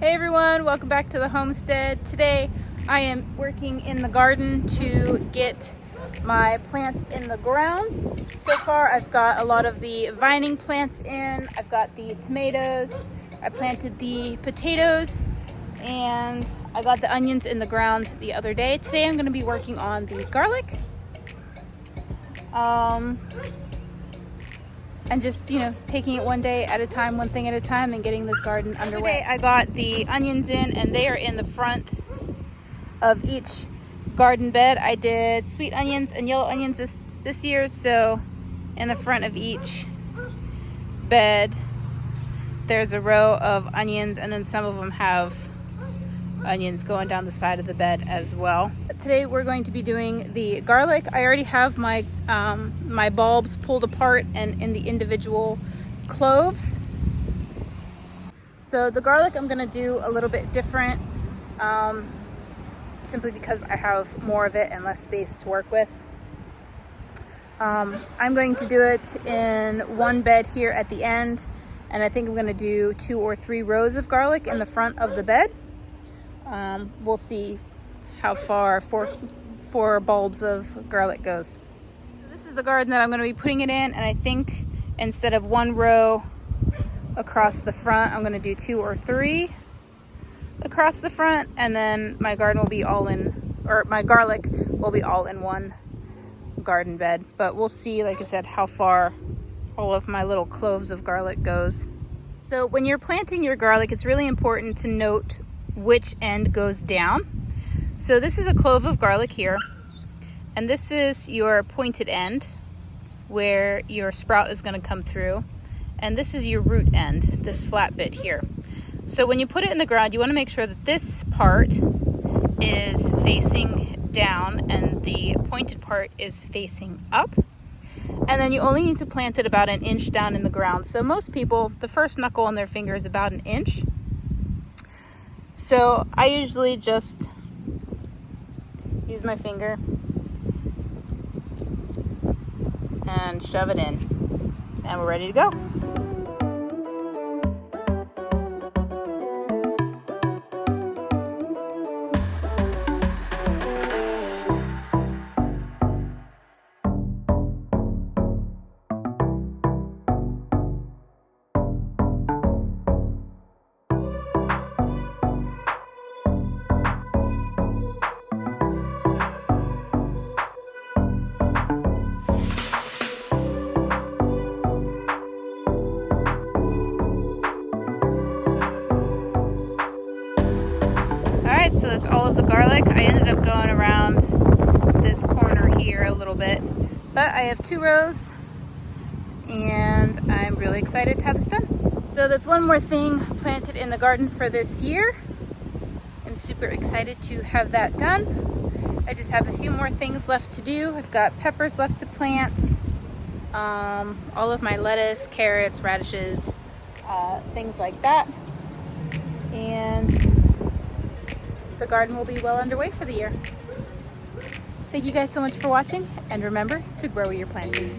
Hey everyone, welcome back to the homestead. Today I am working in the garden to get my plants in the ground. So far I've got a lot of the vining plants in. I've got the tomatoes, I planted the potatoes, and I got the onions in the ground the other day. Today I'm going to be working on the garlic. And just, taking it one day at a time, one thing at a time, and getting this garden underway. Today I got the onions in, and they are in the front of each garden bed. I did sweet onions and yellow onions this year, so in the front of each bed there's a row of onions, and then some of them have onions going down the side of the bed as well. Today we're going to be doing the garlic. I already have my my bulbs pulled apart and in the individual cloves. So the garlic I'm going to do a little bit different, simply because I have more of it and less space to work with. I'm going to do it in one bed here at the end, and I think I'm going to do 2 or 3 rows of garlic in the front of the bed. We'll see how far 4 bulbs of garlic goes. This is the garden that I'm going to be putting it in, and I think instead of 1 row across the front, I'm going to do 2 or 3 across the front, and then my garden will be all in, or my garlic will be all in one garden bed. But we'll see, like I said, how far all of my little cloves of garlic goes. So when you're planting your garlic, it's really important to note which end goes down. So this is a clove of garlic here, and this is your pointed end where your sprout is going to come through, and this is your root end, this flat bit here. So when you put it in the ground, you want to make sure that this part is facing down and the pointed part is facing up. And then you only need to plant it about 1 inch down in the ground. So most people, the first knuckle on their finger is about 1 inch. So I usually just use my finger and shove it in, and we're ready to go. Alright, so that's all of the garlic. I ended up going around this corner here a little bit, but I have 2 rows and I'm really excited to have this done. So that's one more thing planted in the garden for this year. I'm super excited to have that done. I just have a few more things left to do. I've got peppers left to plant, all of my lettuce, carrots, radishes, things like that, and the garden will be well underway for the year. Thank you guys so much for watching, and remember to grow what you're planting.